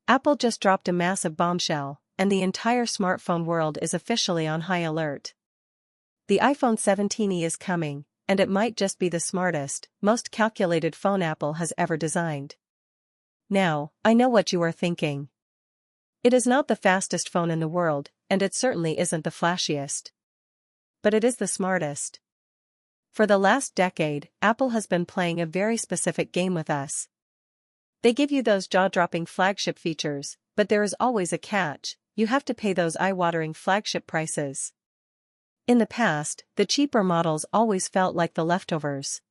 Apple just dropped a massive bombshell, and the entire smartphone world is officially on high alert. The iPhone 17e is coming, and it might just be the smartest, most calculated phone Apple has ever designed. Now, I know what you are thinking. It is not the fastest phone in the world, and it certainly isn't the flashiest. But it is the smartest. For the last decade, Apple has been playing a very specific game with us. They give you those jaw-dropping flagship features, but there is always a catch: you have to pay those eye-watering flagship prices. In the past, the cheaper models always felt like the leftovers.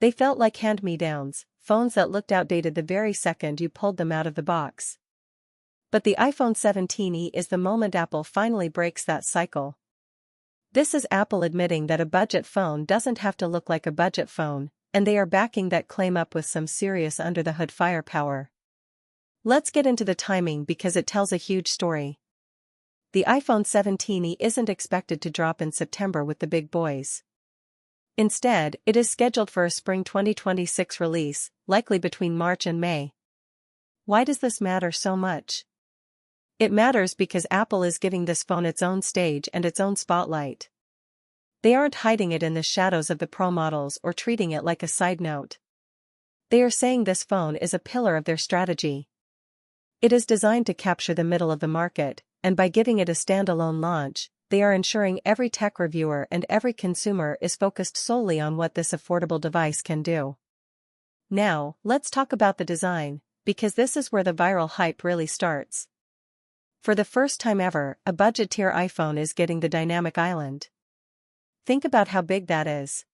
They felt like hand-me-downs, phones that looked outdated the very second you pulled them out of the box. But the iPhone 17e is the moment Apple finally breaks that cycle. This is Apple admitting that a budget phone doesn't have to look like a budget phone, and they are backing that claim up with some serious under-the-hood firepower. Let's get into the timing because it tells a huge story. The iPhone 17e isn't expected to drop in September with the big boys. Instead, it is scheduled for a spring 2026 release, likely between March and May. Why does this matter so much? It matters because Apple is giving this phone its own stage and its own spotlight. They aren't hiding it in the shadows of the Pro models or treating it like a side note. They are saying this phone is a pillar of their strategy. It is designed to capture the middle of the market, and by giving it a standalone launch, they are ensuring every tech reviewer and every consumer is focused solely on what this affordable device can do. Now, let's talk about the design, because this is where the viral hype really starts. For the first time ever, a budget-tier iPhone is getting the dynamic island. Think about how big that is.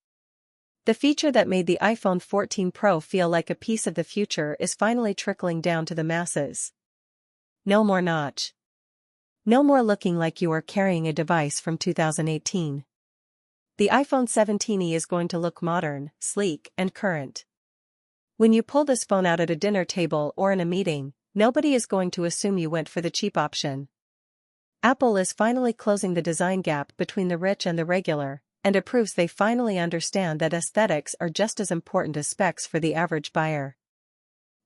The feature that made the iPhone 14 Pro feel like a piece of the future is finally trickling down to the masses. No more notch. No more looking like you are carrying a device from 2018. The iPhone 17e is going to look modern, sleek, and current. When you pull this phone out at a dinner table or in a meeting, nobody is going to assume you went for the cheap option. Apple is finally closing the design gap between the rich and the regular, and it proves they finally understand that aesthetics are just as important as specs for the average buyer.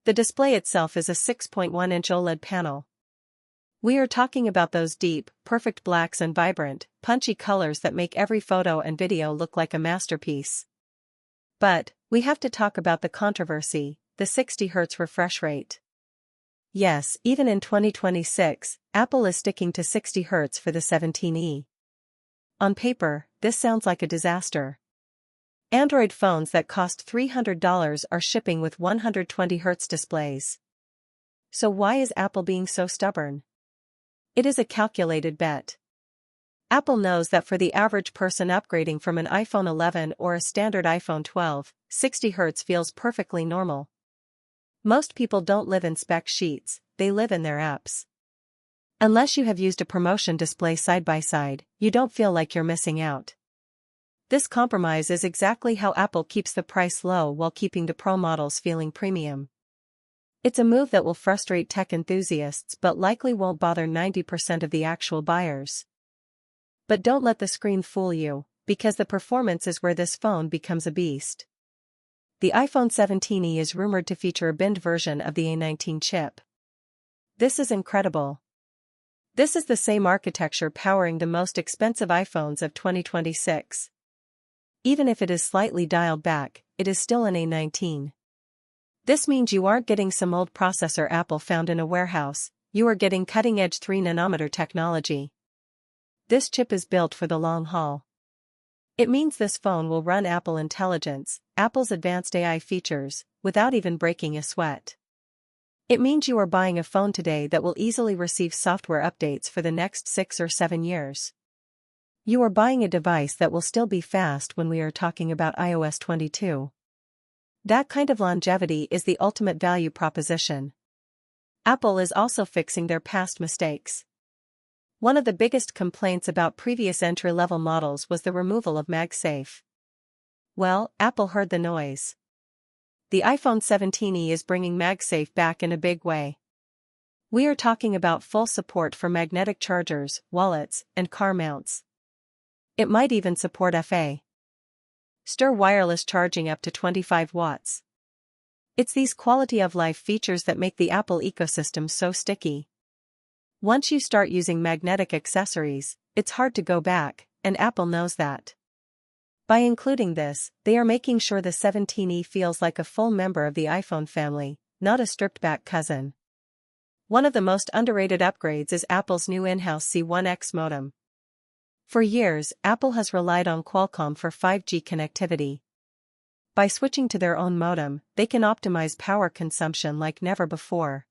The display itself is a 6.1-inch OLED panel. We are talking about those deep, perfect blacks and vibrant, punchy colors that make every photo and video look like a masterpiece. But, we have to talk about the controversy: the 60 Hz refresh rate. Yes, even in 2026, Apple is sticking to 60 Hz for the 17e. On paper, this sounds like a disaster. Android phones that cost $300 are shipping with 120 Hz displays. So why is Apple being so stubborn? It is a calculated bet. Apple knows that for the average person upgrading from an iPhone 11 or a standard iPhone 12, 60 Hz feels perfectly normal. Most people don't live in spec sheets, they live in their apps. Unless you have used a promotion display side by side, you don't feel like you're missing out. This compromise is exactly how Apple keeps the price low while keeping the Pro models feeling premium. It's a move that will frustrate tech enthusiasts but likely won't bother 90% of the actual buyers. But don't let the screen fool you, because the performance is where this phone becomes a beast. The iPhone 17e is rumored to feature a binned version of the A19 chip. This is incredible. This is the same architecture powering the most expensive iPhones of 2026. Even if it is slightly dialed back, it is still an A19. This means you aren't getting some old processor Apple found in a warehouse, you are getting cutting-edge 3nm technology. This chip is built for the long haul. It means this phone will run Apple Intelligence, Apple's advanced AI features, without even breaking a sweat. It means you are buying a phone today that will easily receive software updates for the next 6 or 7 years. You are buying a device that will still be fast when we are talking about iOS 22. That kind of longevity is the ultimate value proposition. Apple is also fixing their past mistakes. One of the biggest complaints about previous entry-level models was the removal of MagSafe. Well, Apple heard the noise. The iPhone 17e is bringing MagSafe back in a big way. We are talking about full support for magnetic chargers, wallets, and car mounts. It might even support FA. Stir wireless charging up to 25 watts. It's these quality-of-life features that make the Apple ecosystem so sticky. Once you start using magnetic accessories, it's hard to go back, and Apple knows that. By including this, they are making sure the 17e feels like a full member of the iPhone family, not a stripped-back cousin. One of the most underrated upgrades is Apple's new in-house C1X modem. For years, Apple has relied on Qualcomm for 5G connectivity. By switching to their own modem, they can optimize power consumption like never before.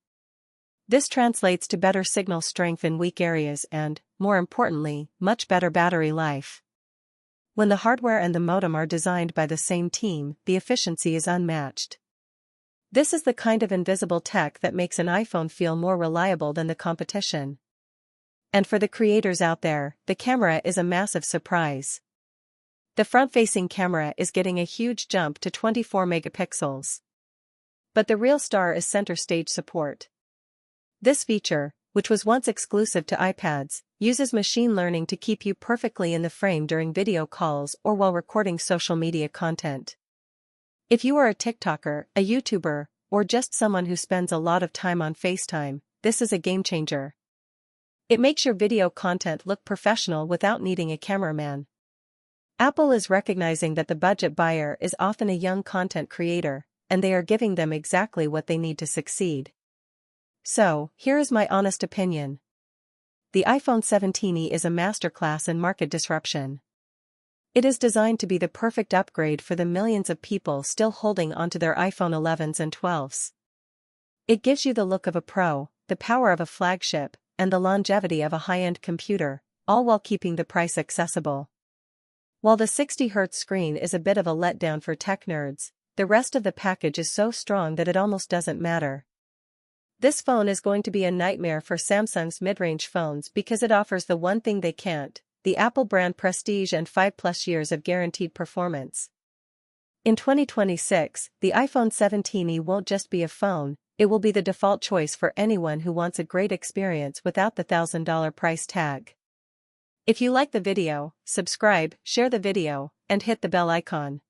This translates to better signal strength in weak areas and, more importantly, much better battery life. When the hardware and the modem are designed by the same team, the efficiency is unmatched. This is the kind of invisible tech that makes an iPhone feel more reliable than the competition. And for the creators out there, the camera is a massive surprise. The front-facing camera is getting a huge jump to 24 megapixels. But the real star is center stage support. This feature, which was once exclusive to iPads, uses machine learning to keep you perfectly in the frame during video calls or while recording social media content. If you are a TikToker, a YouTuber, or just someone who spends a lot of time on FaceTime, this is a game changer. It makes your video content look professional without needing a cameraman. Apple is recognizing that the budget buyer is often a young content creator, and they are giving them exactly what they need to succeed. So, here is my honest opinion. The iPhone 17e is a masterclass in market disruption. It is designed to be the perfect upgrade for the millions of people still holding onto their iPhone 11s and 12s. It gives you the look of a pro, the power of a flagship, and the longevity of a high-end computer, all while keeping the price accessible. While the 60Hz screen is a bit of a letdown for tech nerds, the rest of the package is so strong that it almost doesn't matter. This phone is going to be a nightmare for Samsung's mid-range phones because it offers the one thing they can't, the Apple brand prestige and 5+ years of guaranteed performance. In 2026, the iPhone 17e won't just be a phone, it will be the default choice for anyone who wants a great experience without the $1,000 price tag. If you like the video, subscribe, share the video, and hit the bell icon.